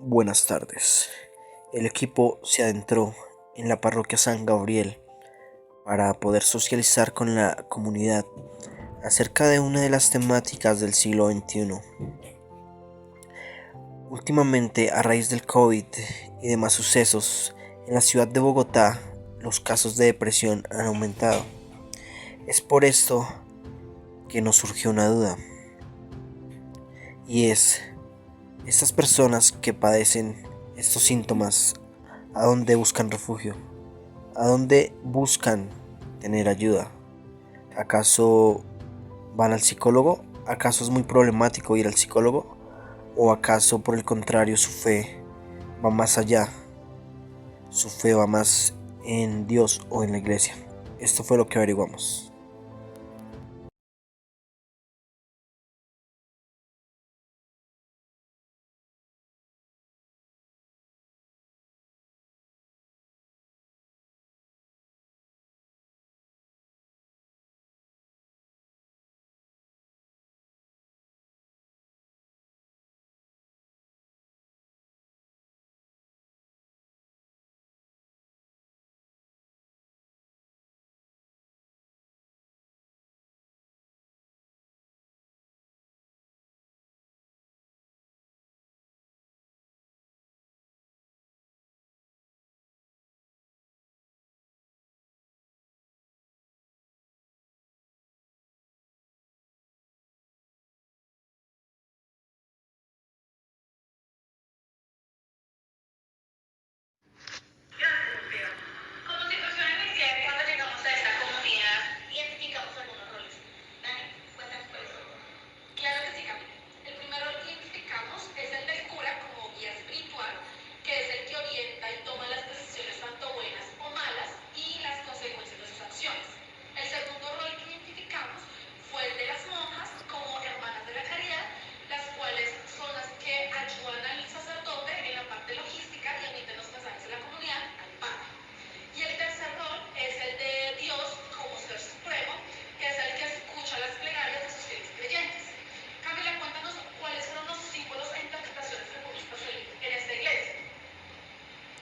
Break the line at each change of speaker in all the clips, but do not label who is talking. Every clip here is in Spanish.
Buenas tardes. El equipo se adentró en la parroquia San Gabriel para poder socializar con la comunidad acerca de una de las temáticas del siglo XXI. Últimamente, a raíz del COVID y demás sucesos, en la ciudad de Bogotá, los casos de depresión han aumentado. Es por esto que nos surgió una duda, y es, estas personas que padecen estos síntomas, ¿a dónde buscan refugio? ¿A dónde buscan tener ayuda? ¿Acaso van al psicólogo? ¿Acaso es muy problemático ir al psicólogo? ¿O acaso por el contrario su fe va más allá? ¿Su fe va más en Dios o en la iglesia? Esto fue lo que averiguamos.
Como situación inicial, cuando llegamos a esta comunidad, identificamos algunos roles. Dani, cuéntanos cuáles son. Claro que sí, Camila. El primer rol que identificamos es el del cura como guía espiritual, que es el que orienta y toma las decisiones tanto buenas o malas y las consecuencias de sus acciones. El segundo rol que identificamos fue el de las monjas como hermanas de la caridad, las cuales son las que ayudan al sacerdote en la parte logística y emiten los mensajes de la comunidad al padre. Y el tercer rol es el de Dios como ser supremo, que es el que escucha las plegarias de sus fieles creyentes. Camila, cuéntanos cuáles fueron los símbolos e interpretaciones que pudiste hacer en esta iglesia.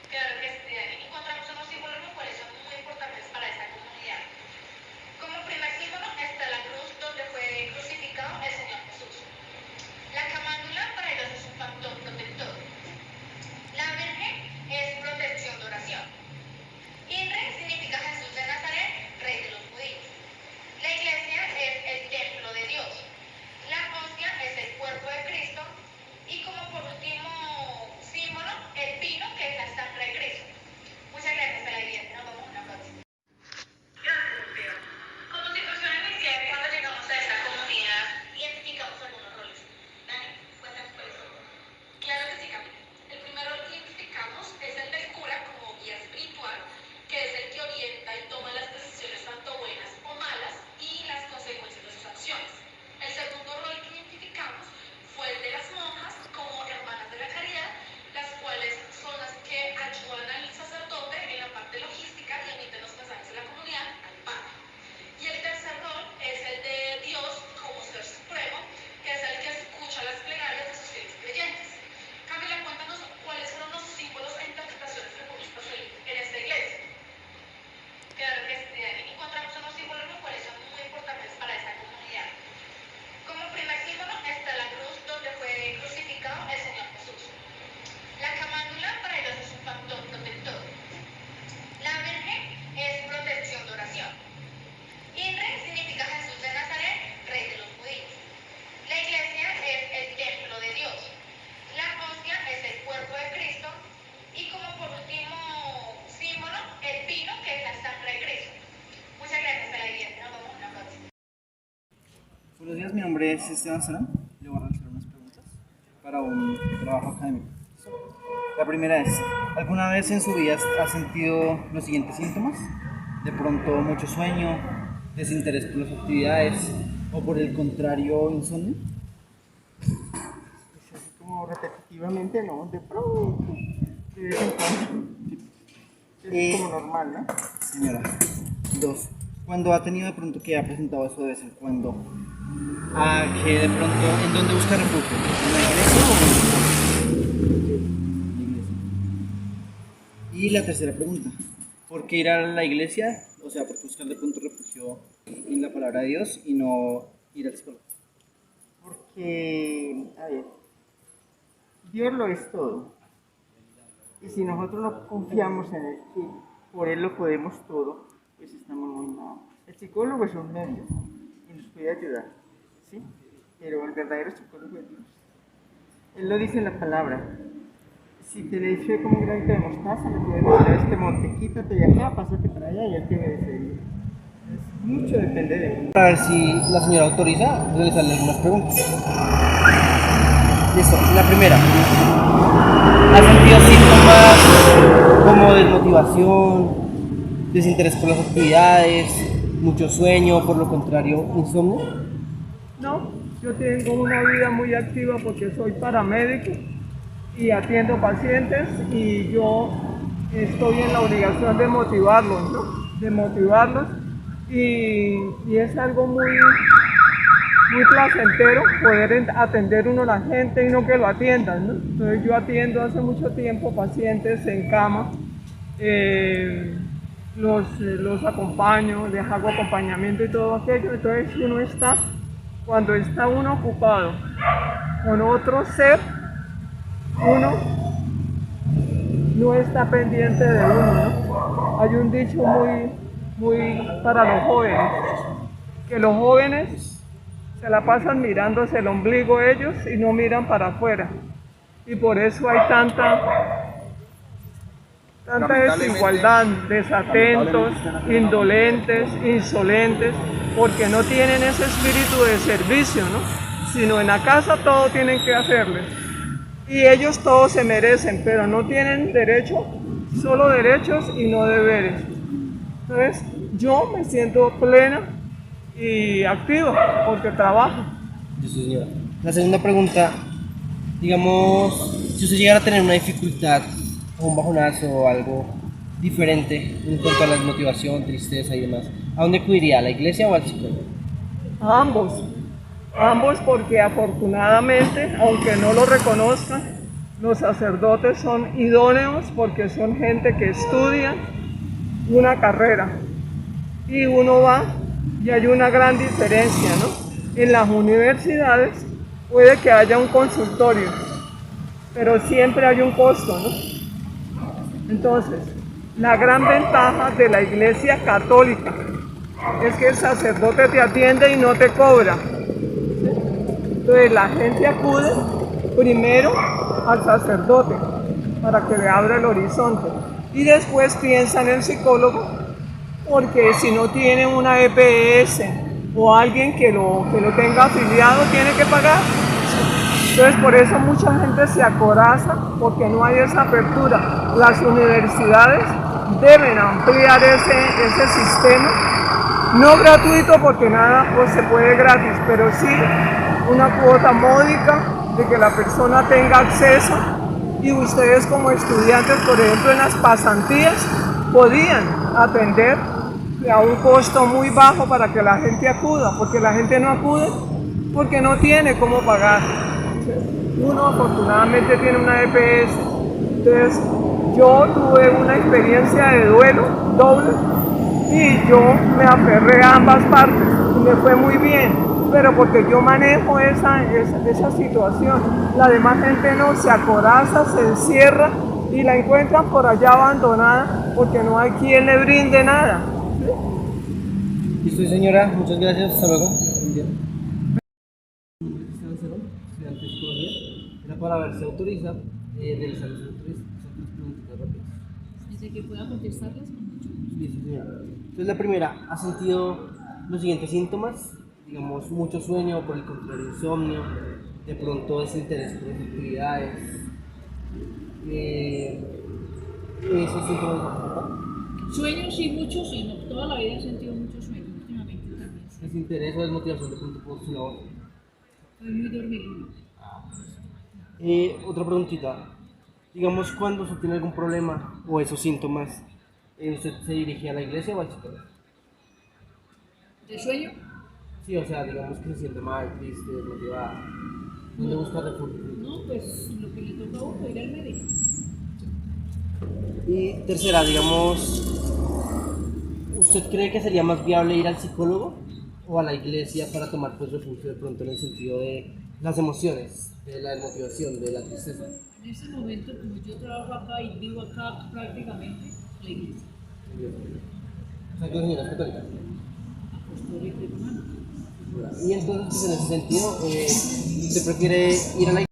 Claro que sí, Dani. Encontramos unos símbolos los cuales son muy importantes para esta comunidad. Como primer símbolo está la cruz donde fue crucificado el Señor Jesús. La camándula para ellos es un factor protector. La Virgen es protección de oración. INRE significa Jesús de Nazaret, Rey de los judíos. La iglesia es el templo de Dios. La hostia es el cuerpo de Cristo. Y como por último símbolo, el pino, que es la sangre de Cristo. Muchas gracias a la iglesia. Nos vemos en una próxima. Gracias, Lucía. Como situación inicial, cuando llegamos a esta comunidad, identificamos algunos roles. Dani, cuéntanos cuáles son. Claro que sí, Camila. El primer rol que identificamos es el del cura como guía espiritual, que es el que orienta y toma las decisiones tanto buenas o malas y las consecuencias de sus acciones. El segundo rol que identificamos fue el de las monjas como hermanas de la caridad, las cuales son las que ayudan al sacerdote en la parte logística y emiten los mensajes de la comunidad al padre. Y el tercer rol es el de Dios como ser supremo, que es el que escucha las plegarias de sus fieles creyentes. Camila, cuéntanos cuáles fueron los símbolos e interpretaciones que pudiste hacer en esta iglesia. Claro que sí, Dani. Encontramos unos símbolos los cuales son muy importantes para esta comunidad. Como primer símbolo está la cruz donde fue crucificado el Señor Jesús. La camándula para ellos es un factor protector. La Virgen es protección de oración. INRE significa Jesús de Nazaret, Rey de los judíos. La iglesia es el templo de Dios. La hostia es el cuerpo de Cristo. Y como por último símbolo, el pino, que es la sangre de Cristo. Muchas gracias a la iglesia. Nos vemos en una próxima.
Buenos días, mi nombre es Esteban Sarán. Le voy a realizar unas preguntas para un trabajo académico. La primera es, ¿alguna vez en su vida ha sentido los siguientes síntomas? De pronto mucho sueño, desinterés por las actividades o por el contrario insomnio.
Pues así como repetitivamente, no, de pronto, de vez en cuando. Es como normal, ¿no?
Señora, dos, cuando ha tenido de pronto que ha presentado eso de vez en cuando, a que de pronto, ¿en dónde busca refugio? ¿En la iglesia o en Y la tercera pregunta, ¿por qué ir a la iglesia? O sea, ¿por qué buscar de pronto refugio en la palabra de Dios y no ir al psicólogo?
Porque, a ver, Dios lo es todo. Y si nosotros no confiamos en Él, que por Él lo podemos todo, pues estamos muy mal. El psicólogo es un medio y nos puede ayudar, ¿sí? Pero el verdadero psicólogo es Dios. Él lo dice en la palabra. Si tenéis fe como un granito de mostaza, le puedes decir a este monte, quítate de acá, pásate para allá y Él te obedecería. Mucho depende de Él.
Para ver si la señora autoriza realizarle algunas preguntas. Listo, la primera. ¿Has sentido síntomas como desmotivación, desinterés por las actividades, mucho sueño, por lo contrario, insomnio?
No, yo tengo una vida muy activa porque soy paramédico y atiendo pacientes y yo estoy en la obligación de motivarlos, ¿no? De motivarlos y es algo muy placentero poder atender uno a la gente y no que lo atiendan, ¿no? Entonces yo atiendo hace mucho tiempo pacientes en cama, los acompaño, les hago acompañamiento y todo aquello, entonces cuando está uno ocupado con otro ser, uno no está pendiente de uno, ¿no? Hay un dicho muy para los jóvenes, que los jóvenes se la pasan mirándose el ombligo ellos y no miran para afuera. Y por eso hay tanta desigualdad, desatentos, indolentes, insolentes, porque no tienen ese espíritu de servicio, ¿no? Sino en la casa todo tienen que hacerles. Y ellos todos se merecen, pero no tienen derecho, solo derechos y no deberes. Entonces, yo me siento plena y activa porque trabajo.
Sí, señora. La segunda pregunta, digamos, si usted llegara a tener una dificultad o un bajonazo o algo diferente en cuanto a la desmotivación, tristeza y demás, ¿a dónde acudiría? ¿A la iglesia o al psicólogo?
Ambos porque afortunadamente, aunque no lo reconozcan, los sacerdotes son idóneos porque son gente que estudia una carrera y uno va y hay una gran diferencia, ¿no? En las universidades puede que haya un consultorio, pero siempre hay un costo, ¿no? Entonces, la gran ventaja de la iglesia católica es que el sacerdote te atiende y no te cobra. Entonces la gente acude primero al sacerdote para que le abra el horizonte y después piensa en el psicólogo, porque si no tiene una EPS o alguien que lo tenga afiliado, tiene que pagar. Entonces por eso mucha gente se acoraza porque no hay esa apertura. Las universidades deben ampliar ese sistema, no gratuito porque nada pues se puede gratis, pero sí una cuota módica de que la persona tenga acceso y ustedes como estudiantes, por ejemplo, en las pasantías podían atender a un costo muy bajo para que la gente acuda, porque la gente no acude porque no tiene cómo pagar. Uno afortunadamente tiene una EPS, entonces yo tuve una experiencia de duelo doble y yo me aferré a ambas partes y me fue muy bien. Pero porque yo manejo esa situación. La demás gente no, se acoraza, se encierra y la encuentran por allá abandonada porque no hay quien le brinde nada.
Listo, señora, muchas gracias, hasta luego. Cristian Cerón, estudiante de psicología, era para ver si autoriza realizar las preguntas rápidas.
Desde que pueda contestarlas con mucho gusto.
Listo, señora. Entonces, la primera, ¿ha sentido los siguientes síntomas? Digamos, mucho sueño, por el contrario, insomnio, de pronto desinterés por las actividades. ¿Esos síntomas no?
Sueño, sí, mucho, sí. No, toda la vida he sentido mucho sueño, últimamente también.
Desinterés o desmotivación de pronto por su labor.
Soy muy dormilona.
Otra preguntita. Digamos, cuando usted tiene algún problema o esos síntomas, ¿usted se dirige a la iglesia o al psicólogo?
¿De sueño?
Sí, o sea, digamos que se siente mal, triste, desmotivada. ¿Dónde busca refugio?
No, pues lo que le toca a uno, ir al médico.
Y tercera, digamos, ¿usted cree que sería más viable ir al psicólogo o a la iglesia para tomar pues refugio de pronto en el sentido de las emociones, de la desmotivación, de la tristeza?
En este momento, como yo trabajo acá y vivo acá prácticamente, la iglesia
O sea, que la señora es católica.
apostólica y romana.
Y entonces, pues en ese sentido, ¿usted prefiere ir a la